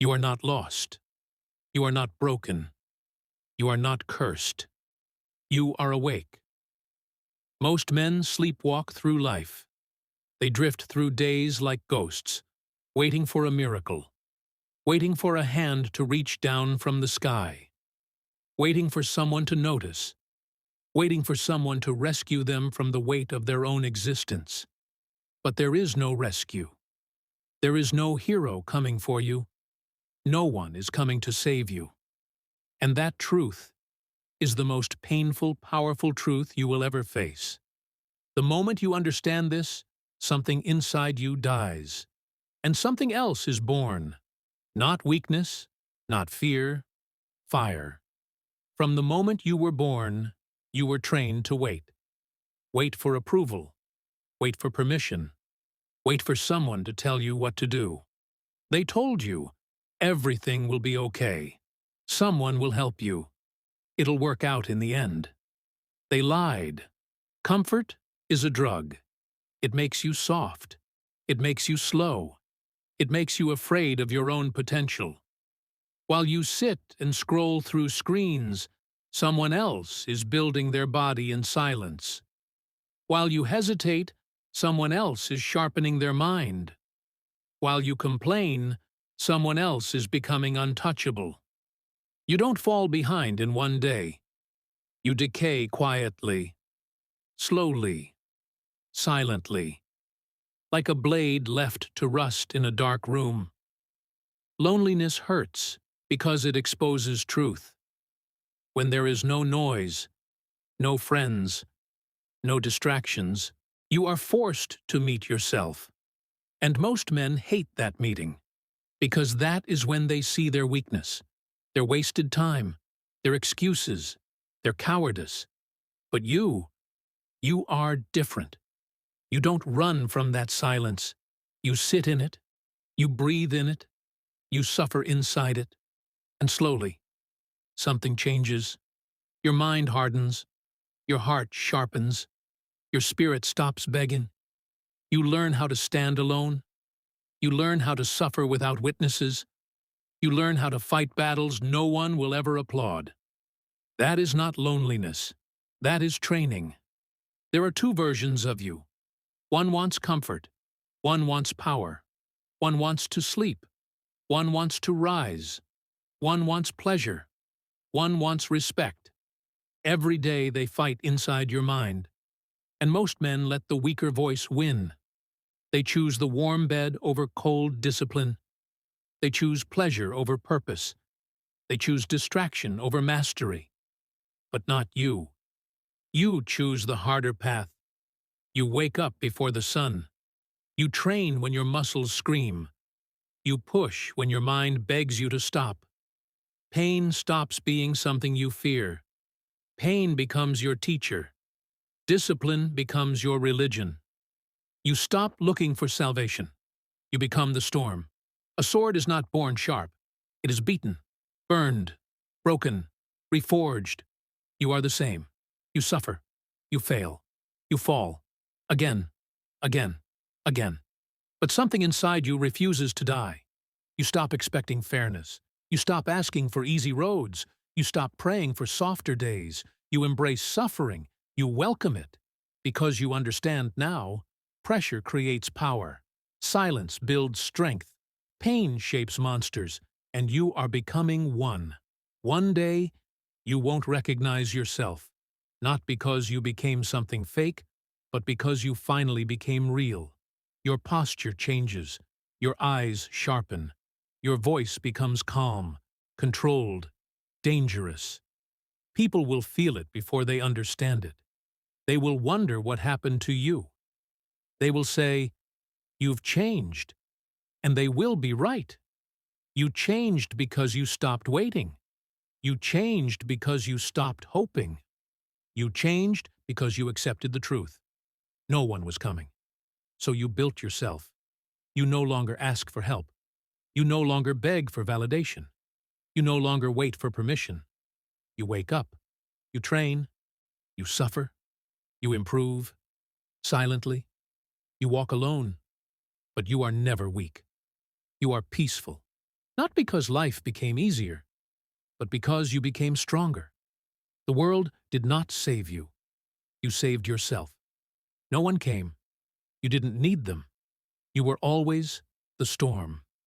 You are not lost. You are not broken. You are not cursed. You are awake. Most men sleepwalk through life. They drift through days like ghosts, waiting for a miracle, waiting for a hand to reach down from the sky, waiting for someone to notice, waiting for someone to rescue them from the weight of their own existence. But there is no rescue. There is no hero coming for you. No one is coming to save you. And that truth is the most painful, powerful truth you will ever face. The moment you understand this, something inside you dies, and something else is born. Not weakness, not fear, fire. From the moment you were born, you were trained to wait. Wait for approval. Wait for permission. Wait for someone to tell you what to do. They told you, everything will be okay. Someone will help you. It'll work out in the end. They lied. Comfort is a drug. It makes you soft. It makes you slow. It makes you afraid of your own potential. While you sit and scroll through screens, someone else is building their body in silence. While you hesitate, someone else is sharpening their mind. While you complain, someone else is becoming untouchable. You don't fall behind in one day. You decay quietly, slowly, silently, like a blade left to rust in a dark room. Loneliness hurts because it exposes truth. When there is no noise, no friends, no distractions, you are forced to meet yourself. And most men hate that meeting, because that is when they see their weakness, their wasted time, their excuses, their cowardice. But you are different. You don't run from that silence. You sit in it, you breathe in it, you suffer inside it, and slowly, something changes. Your mind hardens, your heart sharpens, your spirit stops begging. You learn how to stand alone. You learn how to suffer without witnesses. You learn how to fight battles no one will ever applaud. That is not loneliness. That is training. There are two versions of you. One wants comfort. One wants power. One wants to sleep. One wants to rise. One wants pleasure. One wants respect. Every day they fight inside your mind. And most men let the weaker voice win. They choose the warm bed over cold discipline. They choose pleasure over purpose. They choose distraction over mastery. But not you. You choose the harder path. You wake up before the sun. You train when your muscles scream. You push when your mind begs you to stop. Pain stops being something you fear. Pain becomes your teacher. Discipline becomes your religion. You stop looking for salvation. You become the storm. A sword is not born sharp. It is beaten, burned, broken, reforged. You are the same. You suffer. You fail. You fall. Again, again, again. But something inside you refuses to die. You stop expecting fairness. You stop asking for easy roads. You stop praying for softer days. You embrace suffering. You welcome it. Because you understand now, pressure creates power. Silence builds strength. Pain shapes monsters. And you are becoming one. One day, you won't recognize yourself. Not because you became something fake, but because you finally became real. Your posture changes. Your eyes sharpen. Your voice becomes calm, controlled, dangerous. People will feel it before they understand it. They will wonder what happened to you. They will say, "You've changed." And they will be right. You changed because you stopped waiting. You changed because you stopped hoping. You changed because you accepted the truth. No one was coming. So you built yourself. You no longer ask for help. You no longer beg for validation. You no longer wait for permission. You wake up. You train. You suffer. You improve. Silently. You walk alone. But you are never weak. You are peaceful. Not because life became easier, but because you became stronger. The world did not save you. You saved yourself. No one came. You didn't need them. You were always the storm.